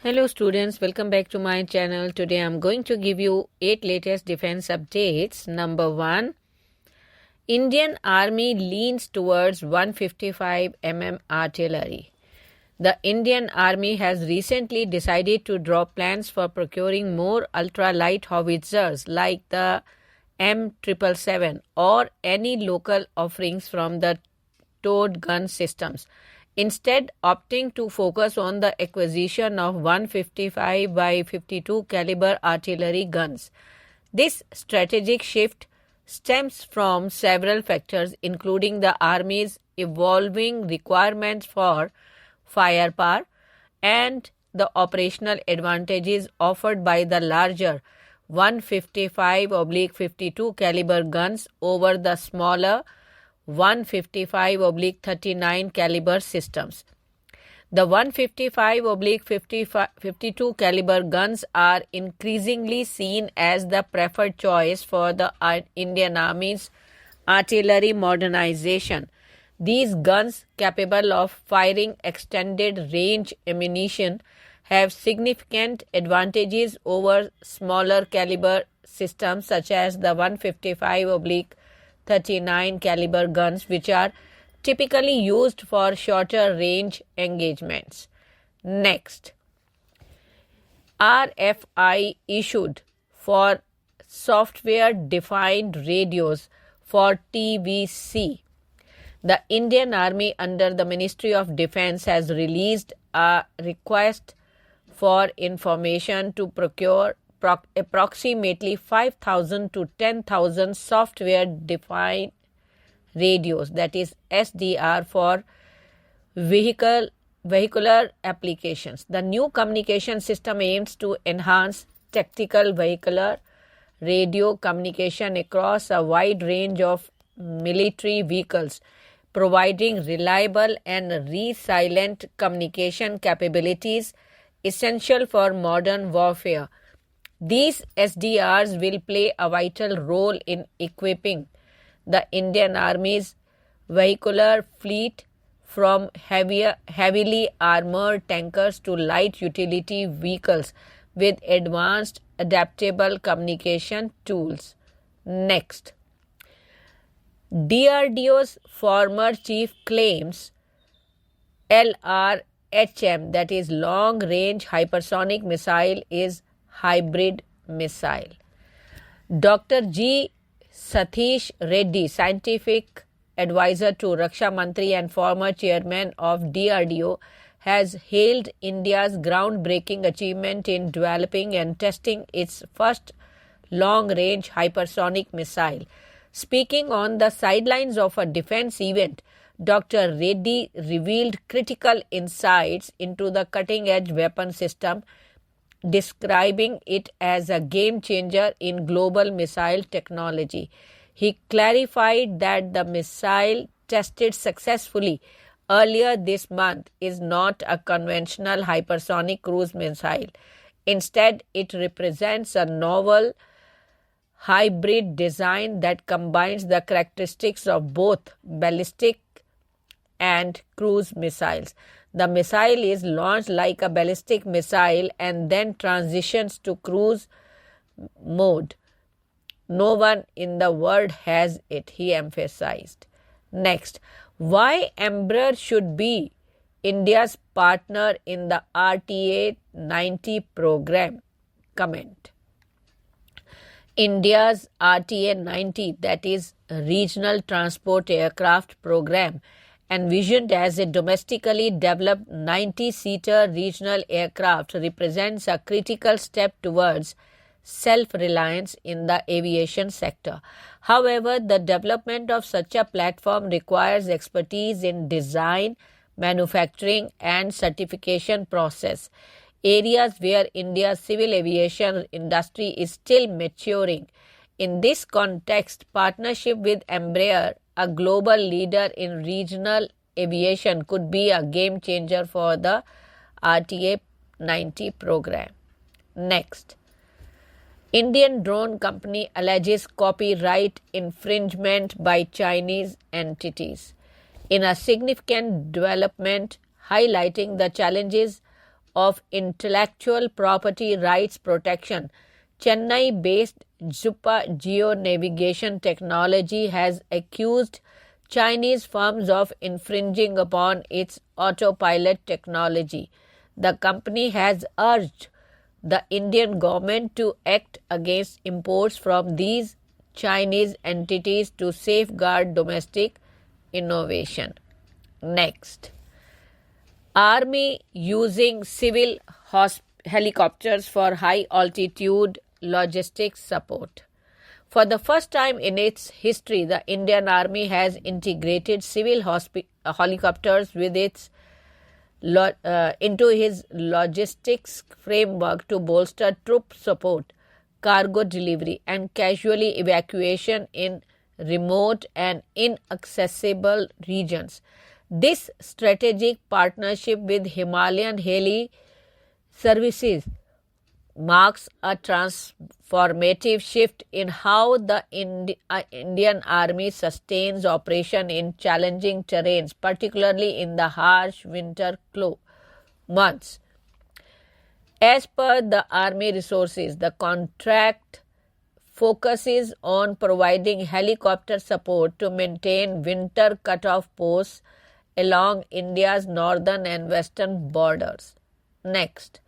Hello students, welcome back to my channel. Today I'm going to give you 8 latest defense updates. Number 1, Indian Army leans towards 155 mm artillery. The Indian Army has recently decided to drop plans for procuring more ultra-light howitzers like the M777 or any local offerings from the towed gun systems, instead opting to focus on the acquisition of 155 by 52 caliber artillery guns. This strategic shift stems from several factors, including the Army's evolving requirements for firepower and the operational advantages offered by the larger 155/52 caliber guns over the smaller 155/39 caliber systems. The 155/52 caliber guns are increasingly seen as the preferred choice for the Indian Army's artillery modernization. These guns, capable of firing extended range ammunition, have significant advantages over smaller caliber systems such as the 155/39 caliber guns, which are typically used for shorter range engagements. Next, RFI issued for software defined radios for TVC. The Indian Army under the Ministry of Defence has released a request for information to procure approximately 5,000 to 10,000 software-defined radios, that is SDR, for vehicular applications. The new communication system aims to enhance tactical vehicular radio communication across a wide range of military vehicles, providing reliable and resilient communication capabilities essential for modern warfare. These SDRs will play a vital role in equipping the Indian Army's vehicular fleet, from heavily armored tankers to light utility vehicles, with advanced adaptable communication tools. Next, DRDO's former chief claims LRHM, that is long range hypersonic missile, is hybrid missile. Dr. G. Satish Reddy, scientific advisor to Raksha Mantri and former chairman of DRDO, has hailed India's groundbreaking achievement in developing and testing its first long-range hypersonic missile. Speaking on the sidelines of a defense event, Dr. Reddy revealed critical insights into the cutting-edge weapon system, describing it as a game changer in global missile technology. He clarified that the missile tested successfully earlier this month is not a conventional hypersonic cruise missile. Instead, it represents a novel hybrid design that combines the characteristics of both ballistic and cruise missiles. The missile is launched like a ballistic missile and then transitions to cruise mode. No one in the world has it, he emphasized. Next, why Embraer should be India's partner in the RTA-90 program. Comment. India's RTA-90, that is Regional Transport Aircraft Program, envisioned as a domestically developed 90-seater regional aircraft, represents a critical step towards self-reliance in the aviation sector. However, the development of such a platform requires expertise in design, manufacturing, and certification process, areas where India's civil aviation industry is still maturing. In this context, partnership with Embraer, a global leader in regional aviation, could be a game changer for the RTA-90 program. Next, Indian drone company alleges copyright infringement by Chinese entities. In a significant development highlighting the challenges of intellectual property rights protection, Chennai-based Zupa Geo-Navigation Technology has accused Chinese firms of infringing upon its autopilot technology. The company has urged the Indian government to act against imports from these Chinese entities to safeguard domestic innovation. Next, Army using civil helicopters for high altitude logistics support. For the first time in its history, the Indian Army has integrated civil helicopters with its into his logistics framework to bolster troop support, cargo delivery, and casualty evacuation in remote and inaccessible regions. This strategic partnership with Himalayan Heli Services marks a transformative shift in how the Indian Army sustains operation in challenging terrains, particularly in the harsh winter months. As per the Army resources, the contract focuses on providing helicopter support to maintain winter cutoff posts along India's northern and western borders. Next,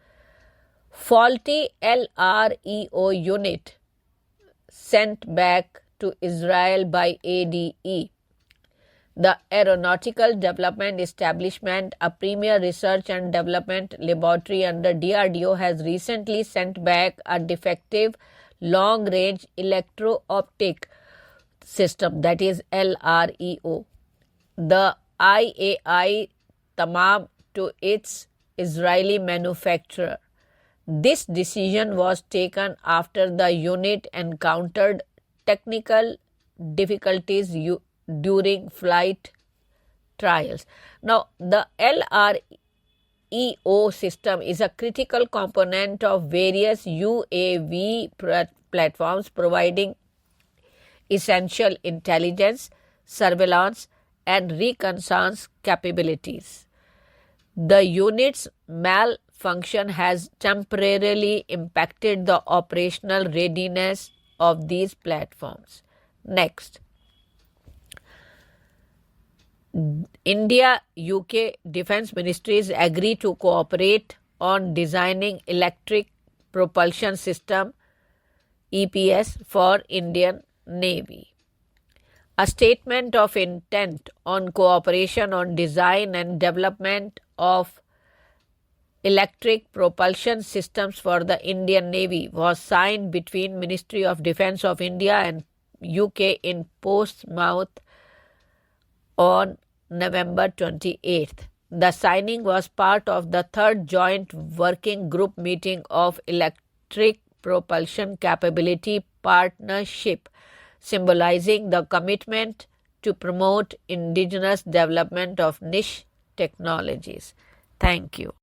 faulty LREO unit sent back to Israel by ADE. The Aeronautical Development Establishment, a premier research and development laboratory under DRDO, has recently sent back a defective long-range electro-optic system, that is LREO, the IAI Tamam, to its Israeli manufacturer. This decision was taken after the unit encountered technical difficulties during flight trials. Now, the LREO system is a critical component of various UAV platforms, providing essential intelligence, surveillance, and reconnaissance capabilities. The unit's malfunction has temporarily impacted the operational readiness of these platforms. Next, India-UK Defence Ministries agree to cooperate on designing electric propulsion system EPS for Indian Navy. A statement of intent on cooperation on design and development of electric propulsion systems for the Indian Navy was signed between Ministry of Defence of India and UK in Portsmouth on November 28th. The signing was part of the third joint working group meeting of Electric Propulsion Capability Partnership, symbolizing the commitment to promote indigenous development of niche technologies. Thank you.